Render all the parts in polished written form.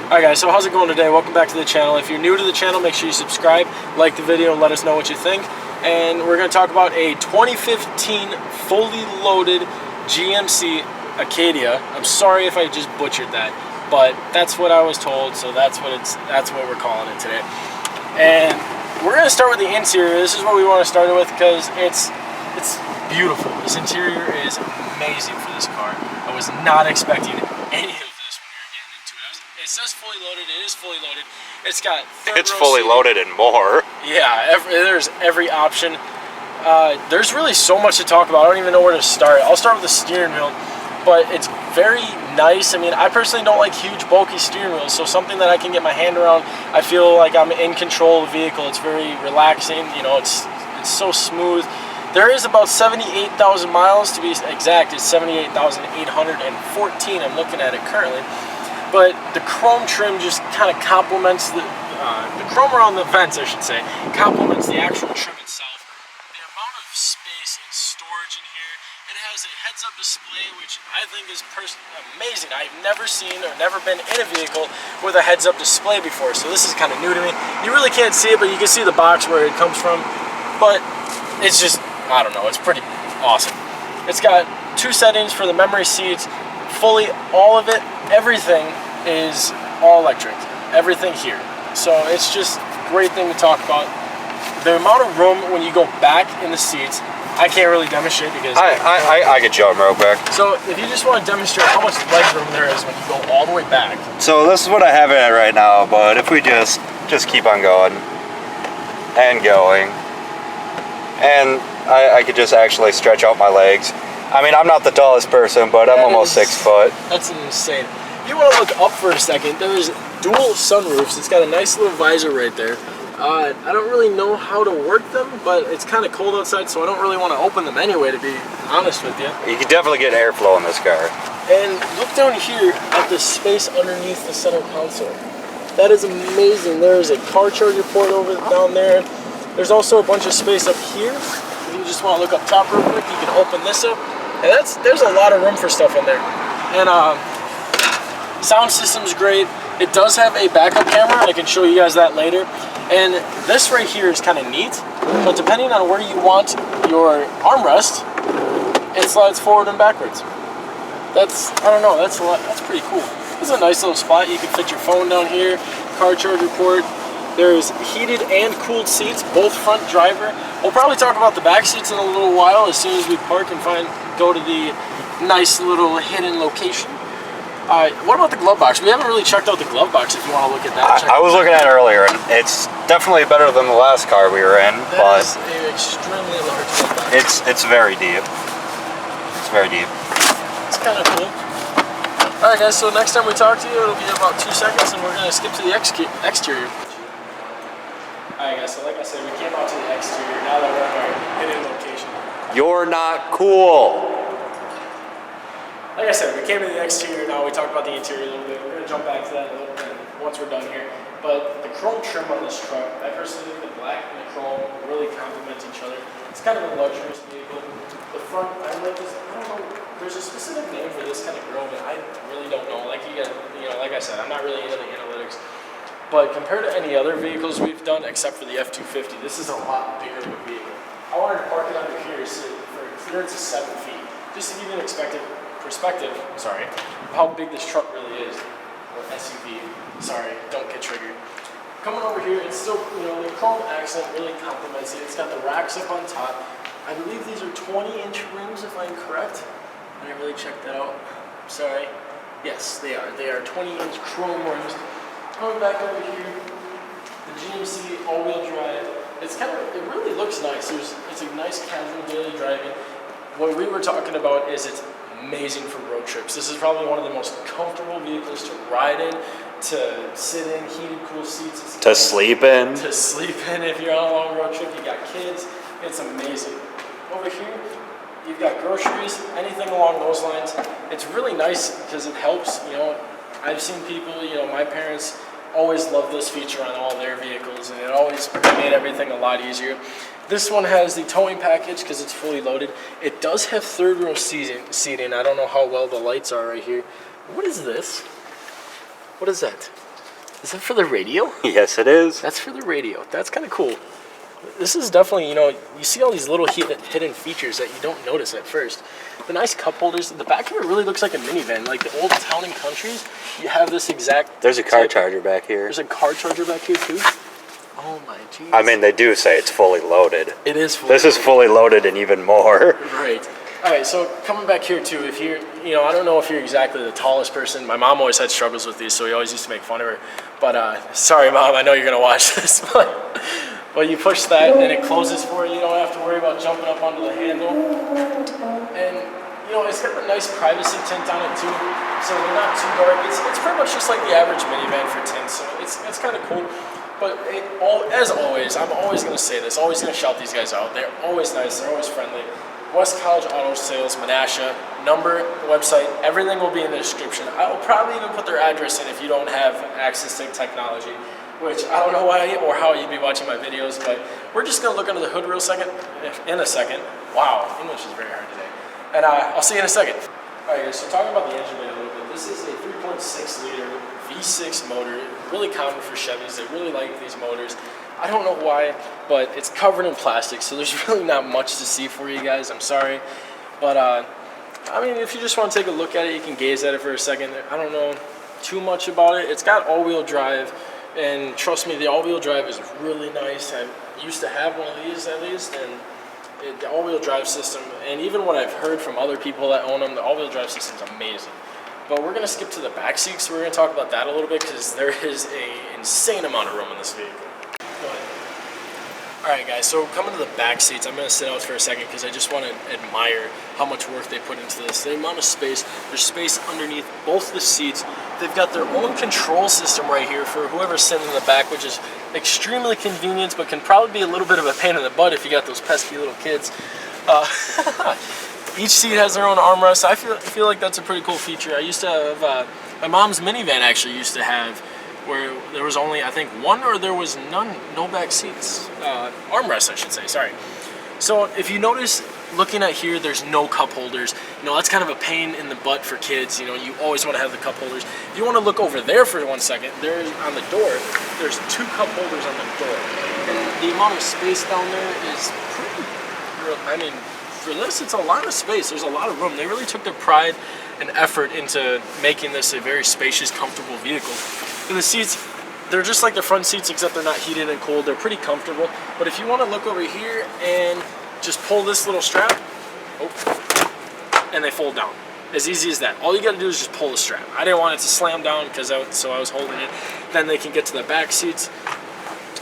Alright guys, so how's it going today? Welcome back to the channel. If you're new to the channel, make sure you subscribe, like the video, and let us know what you think. And we're going to talk about a 2015 fully loaded GMC Acadia. I'm sorry if I just butchered that, but that's what I was told, so that's what we're calling it today. And we're going to start with the interior. This is what we want to start with because it's beautiful. This interior is amazing for this car. I was not expecting any of this when we were getting into it. It says fully loaded. It is fully loaded. It's got it's fully loaded and more. Yeah, there's every option. There's really so much to talk about. I don't even know where to start. I'll start with the steering wheel, but it's very nice. I mean, I personally don't like huge, bulky steering wheels, so something that I can get my hand around, I feel like I'm in control of the vehicle. It's very relaxing. You know, it's so smooth. There is about 78,000 miles to be exact. It's 78,814. I'm looking at it currently. But the chrome trim just kind of complements the chrome around the vents, I should say, complements the actual trim itself. The amount of space and storage in here. It has a heads-up display, which I think is amazing. I've never seen or never been in a vehicle with a heads-up display before, so this is kind of new to me. You really can't see it, but you can see the box where it comes from. But it's just, I don't know, it's pretty awesome. It's got 2 settings for the memory seats. Fully, all of it, everything is all electric. Everything here. So it's just a great thing to talk about. The amount of room when you go back in the seats, I can't really demonstrate because I could show them real quick. So if you just want to demonstrate how much legroom there is when you go all the way back. So this is what I have it at right now, but if we just keep on going and going, and I could just actually stretch out my legs. I mean, I'm not the tallest person, but I'm almost 6 foot. That's insane. If you want to look up for a second, there's dual sunroofs. It's got a nice little visor right there. I don't really know how to work them, but it's kind of cold outside, so I don't really want to open them anyway, to be honest with you. You can definitely get airflow in this car. And look down here at the space underneath the center console. That is amazing. There's a car charger port over down there. There's also a bunch of space up here. If you just want to look up top real quick, you can open this up. And there's a lot of room for stuff in there. And sound system's great. It does have a backup camera, and I can show you guys that later. And this right here is kind of neat, but depending on where you want your armrest, it slides forward and backwards. I don't know, that's pretty cool. This is a nice little spot. You can fit your phone down here, car charger port. There's heated and cooled seats, both front driver. We'll probably talk about the back seats in a little while as soon as we park and go to the nice little hidden location. What about the glove box? We haven't really checked out the glove box if you want to look at that. I was looking at it earlier, and it's definitely better than the last car we were in. That is an extremely large glove box. It's very deep. It's very deep. It's kind of cool. Alright guys, so next time we talk to you, it'll be about 2 seconds, and we're going to skip to the exterior. Alright guys, so like I said, we came out to the exterior. Now that we're at our hidden location. You're not cool. Like I said, we came to the exterior, now we talked about the interior a little bit. We're going to jump back to that a little bit once we're done here. But the chrome trim on this truck, I personally think the black and the chrome really complement each other. It's kind of a luxurious vehicle. The front, I don't know, there's a specific name for this kind of grill, but I really don't know. Like like I said, I'm not really into the analytics. But compared to any other vehicles we've done, except for the F-250, this is a lot bigger of a vehicle. I wanted to park it under here for clearance of 7 feet, just to give you an perspective, of how big this truck really is, or SUV. Sorry, don't get triggered. Coming over here, it's still, the chrome accent really complements it. It's got the racks up on top. I believe these are 20-inch rims, if I'm correct. I didn't really check that out. Sorry. Yes, they are. They are 20-inch chrome rims. Coming back over here, the GMC all-wheel drive. It really looks nice. It's a nice casual daily driving. What we were talking about is it's amazing for road trips. This is probably one of the most comfortable vehicles to ride in, to sit in, heated, cool seats. To sleep in. To sleep in if you're on a long road trip. You got kids. It's amazing. Over here, you've got groceries, anything along those lines. It's really nice because it helps. I've seen people. My parents always loved this feature on all their vehicles, and it always made everything a lot easier. This one has the towing package because it's fully loaded. It does have third row seating. I don't know how well the lights are right here. What is this? What is that? Is that for the radio? Yes, it is. That's for the radio. That's kind of cool. This is definitely, you know, you see all these little hidden features that you don't notice at first. The nice cup holders. The back of it really looks like a minivan. Like the old Town and Countries, you have this exact... There's a car charger back here. There's a car charger back here too? Oh my jeez. I mean, they do say it's fully loaded. It is fully This is fully loaded and even more. Right. All right, so coming back here too, if you're, you know, I don't know if you're exactly the tallest person. My mom always had struggles with these, so we always used to make fun of her. But sorry, Mom, I know you're gonna watch this. But you push that and it closes for you. You don't have to worry about jumping up onto the handle. And you know, it's got a nice privacy tint on it too, so they're not too dark. It's pretty much just like the average minivan for tints, so it's kind of cool. But as always, I'm always gonna say this, always gonna shout these guys out. They're always nice, they're always friendly. West College Auto Sales, Menasha, number, website, everything will be in the description. I will probably even put their address in if you don't have access to technology, which I don't know why or how you'd be watching my videos, but we're just gonna look under the hood in a second. Wow, English is very hard today. And I'll see you in a second. All right, guys, so talking about the engine bay a little bit, this is a 3.6 liter V6 motor, really common for Chevys. They really like these motors. I don't know why, but it's covered in plastic, so there's really not much to see for you guys. I'm sorry. But, I mean, if you just want to take a look at it, you can gaze at it for a second. I don't know too much about it. It's got all-wheel drive, and trust me, the all-wheel drive is really nice. I used to have one of these, at least, and the all-wheel drive system, and even what I've heard from other people that own them, the all-wheel drive system is amazing. But we're going to skip to the back seat, so we're going to talk about that a little bit, because there is an insane amount of room in this vehicle. Go ahead. Alright guys, so coming to the back seats, I'm going to sit out for a second because I just want to admire how much work they put into this. The amount of space, there's space underneath both the seats. They've got their own control system right here for whoever's sitting in the back, which is extremely convenient, but can probably be a little bit of a pain in the butt if you got those pesky little kids. Each seat has their own armrest. I feel like that's a pretty cool feature. I used to have, my mom's minivan actually used to have, where there was only, I think, one or there was none, no back seats. Armrests, I should say, sorry. So if you notice, looking at here, there's no cup holders. You know, that's kind of a pain in the butt for kids. You know, you always want to have the cup holders. If you want to look over there for 1 second, there's on the door, there's 2 cup holders on the door. And the amount of space down there is pretty, I mean, for this, it's a lot of space. There's a lot of room. They really took their pride and effort into making this a very spacious, comfortable vehicle. And the seats, they're just like the front seats, except they're not heated and cooled. They're pretty comfortable. But if you want to look over here and just pull this little strap, and they fold down. As easy as that. All you got to do is just pull the strap. I didn't want it to slam down so I was holding it. Then they can get to the back seats.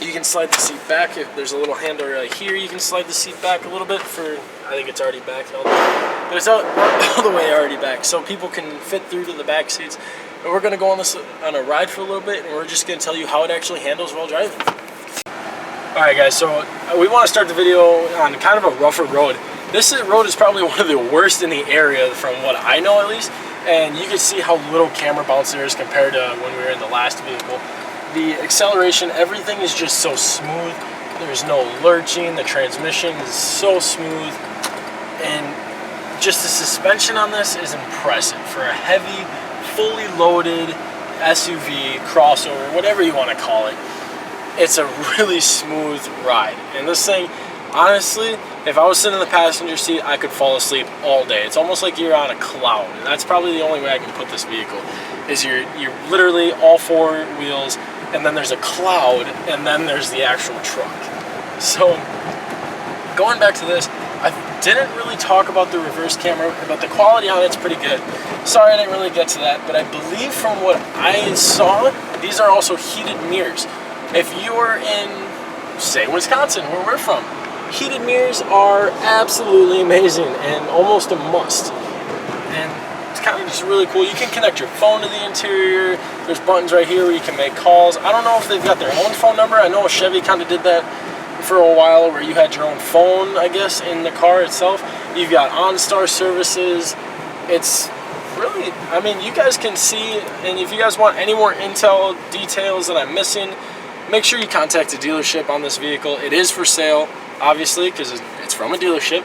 You can slide the seat back. If there's a little handle right here, you can slide the seat back a little bit for, I think it's already back, but it's all the way already back, so people can fit through to the back seats. And we're gonna go on a ride for a little bit, and we're just gonna tell you how it actually handles while driving. All right, guys. So we want to start the video on kind of a rougher road. This road is probably one of the worst in the area, from what I know at least. And you can see how little camera bounce there is compared to when we were in the last vehicle. The acceleration, everything is just so smooth. There's no lurching. The transmission is so smooth. And just the suspension on this is impressive. For a heavy, fully loaded SUV, crossover, whatever you want to call it, it's a really smooth ride. And this thing, honestly, if I was sitting in the passenger seat, I could fall asleep all day. It's almost like you're on a cloud. And that's probably the only way I can put this vehicle, is you're literally all 4 wheels, and then there's a cloud, and then there's the actual truck. So going back to this, I didn't really talk about the reverse camera, but the quality on it's pretty good. Sorry I didn't really get to that, but I believe from what I saw, these are also heated mirrors. If you are in, say, Wisconsin, where we're from, heated mirrors are absolutely amazing and almost a must. And it's kind of just really cool. You can connect your phone to the interior. There's buttons right here where you can make calls. I don't know if they've got their own phone number. I know a Chevy kind of did that for a while, where you had your own phone, I guess, in the car itself. You've got OnStar services. It's really, I mean, you guys can see, and if you guys want any more intel details that I'm missing, make sure you contact the dealership on this vehicle. It is for sale, obviously, because it's from a dealership.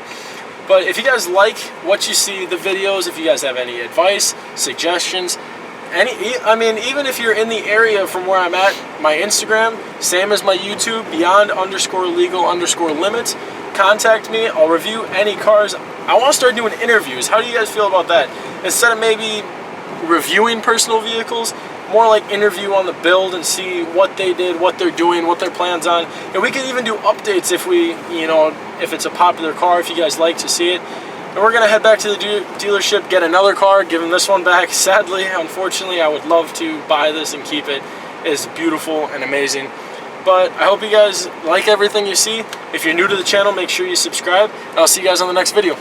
But if you guys like what you see, the videos, if you guys have any advice, suggestions, I mean, even if you're in the area from where I'm at, my Instagram, same as my YouTube, beyond_legal_limits. Contact me. I'll review any cars. I want to start doing interviews. How do you guys feel about that? Instead of maybe reviewing personal vehicles, more like interview on the build and see what they did, what they're doing, what their plans on. And we can even do updates if we, you know, if it's a popular car, if you guys like to see it. And we're gonna head back to the dealership, get another car, give them this one back. Sadly, unfortunately, I would love to buy this and keep it. It's beautiful and amazing. But I hope you guys like everything you see. If you're new to the channel, make sure you subscribe. And I'll see you guys on the next video.